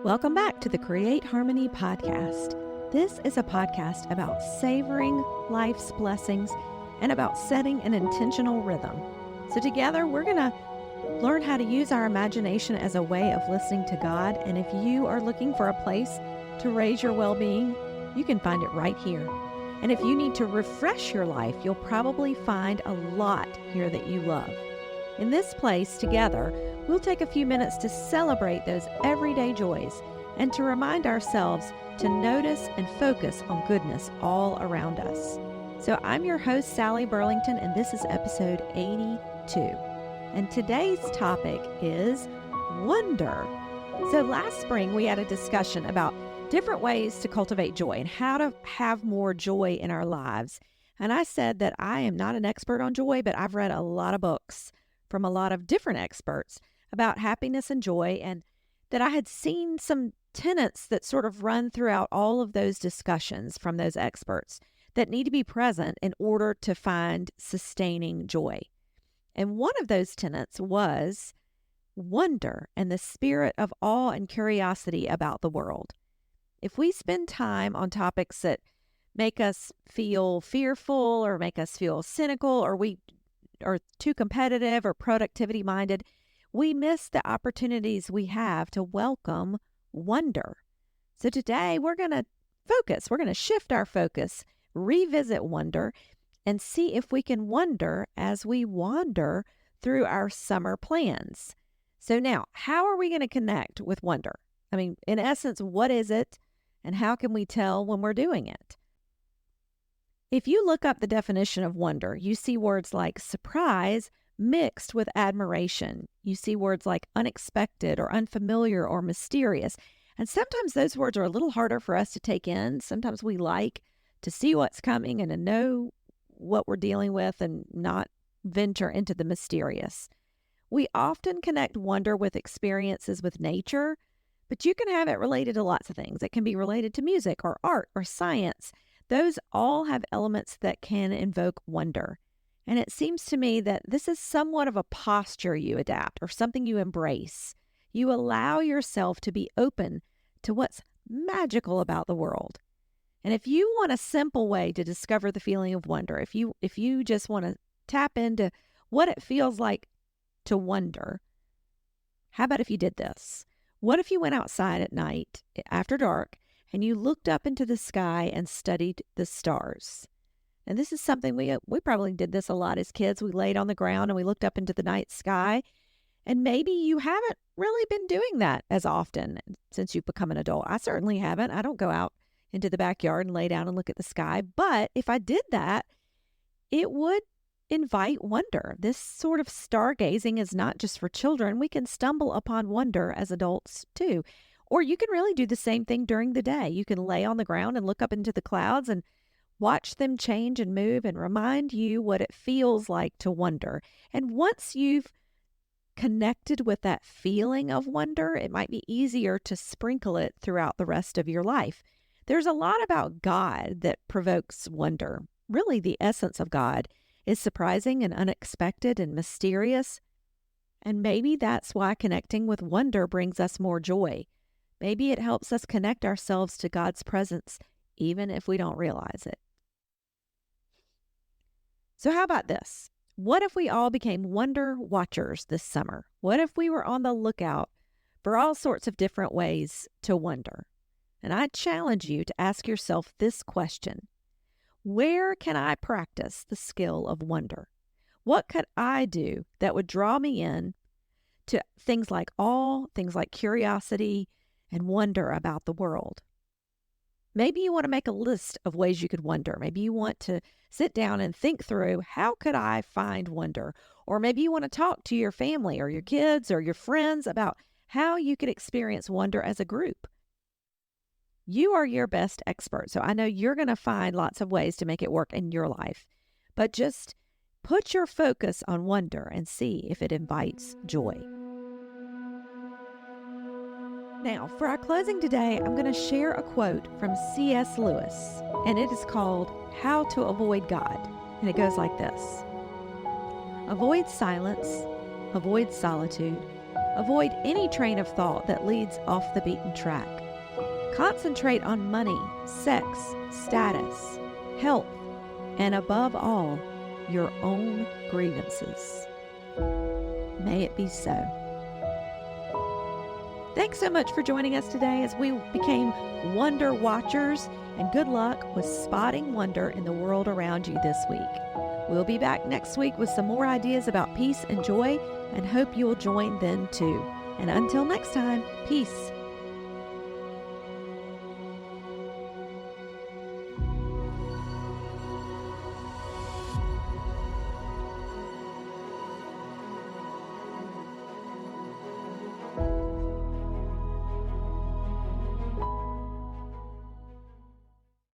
Welcome back to the Create Harmony podcast. This is a podcast about savoring life's blessings and about setting an intentional rhythm. So together, we're going to learn how to use our imagination as a way of listening to God. And if you are looking for a place to raise your well-being, you can find it right here. And if you need to refresh your life, you'll probably find a lot here that you love. In this place, together, we'll take a few minutes to celebrate those everyday joys and to remind ourselves to notice and focus on goodness all around us. So I'm your host, Sally Burlington, and this is episode 82. And today's topic is wonder. So last spring, we had a discussion about different ways to cultivate joy and how to have more joy in our lives. And I said that I am not an expert on joy, but I've read a lot of books from a lot of different experts about happiness and joy, and that I had seen some tenets that sort of run throughout all of those discussions from those experts that need to be present in order to find sustaining joy. And one of those tenets was wonder and the spirit of awe and curiosity about the world. If we spend time on topics that make us feel fearful or make us feel cynical or we are too competitive or productivity minded, we miss the opportunities we have to welcome wonder. So today we're going to focus. We're going to shift our focus, revisit wonder, and see if we can wonder as we wander through our summer plans. So now, how are we going to connect with wonder? I mean, in essence, what is it and how can we tell when we're doing it? If you look up the definition of wonder, you see words like surprise mixed with admiration. You see words like unexpected or unfamiliar or mysterious. And sometimes those words are a little harder for us to take in. Sometimes we like to see what's coming and to know what we're dealing with and not venture into the mysterious. We often connect wonder with experiences with nature, but you can have it related to lots of things. It can be related to music or art or science. Those all have elements that can invoke wonder. And it seems to me that this is somewhat of a posture you adapt or something you embrace. You allow yourself to be open to what's magical about the world. And if you want a simple way to discover the feeling of wonder, if you just want to tap into what it feels like to wonder, how about if you did this? What if you went outside at night after dark and you looked up into the sky and studied the stars? And this is something we probably did this a lot as kids. We laid on the ground and we looked up into the night sky. And maybe you haven't really been doing that as often since you've become an adult. I certainly haven't. I don't go out into the backyard and lay down and look at the sky. But if I did that, it would invite wonder. This sort of stargazing is not just for children. We can stumble upon wonder as adults too. Or you can really do the same thing during the day. You can lay on the ground and look up into the clouds and watch them change and move and remind you what it feels like to wonder. And once you've connected with that feeling of wonder, it might be easier to sprinkle it throughout the rest of your life. There's a lot about God that provokes wonder. Really, the essence of God is surprising and unexpected and mysterious. And maybe that's why connecting with wonder brings us more joy. Maybe it helps us connect ourselves to God's presence, even if we don't realize it. So how about this? What if we all became wonder watchers this summer? What if we were on the lookout for all sorts of different ways to wonder? And I challenge you to ask yourself this question: where can I practice the skill of wonder? What could I do that would draw me in to things like awe, things like curiosity, and wonder about the world? Maybe you want to make a list of ways you could wonder. Maybe you want to sit down and think through, how could I find wonder? Or maybe you want to talk to your family or your kids or your friends about how you could experience wonder as a group. You are your best expert, so I know you're going to find lots of ways to make it work in your life. But just put your focus on wonder and see if it invites joy. Now, for our closing today, I'm going to share a quote from C.S. Lewis, and it is called How to Avoid God. And it goes like this: avoid silence, avoid solitude, Avoid any train of thought that leads off the beaten track. Concentrate on money, sex, status, health, and above all, your own grievances. May it be so. Thanks so much for joining us today as we became wonder watchers, and good luck with spotting wonder in the world around you this week. We'll be back next week with some more ideas about peace and joy, and hope you'll join then too. And until next time, peace.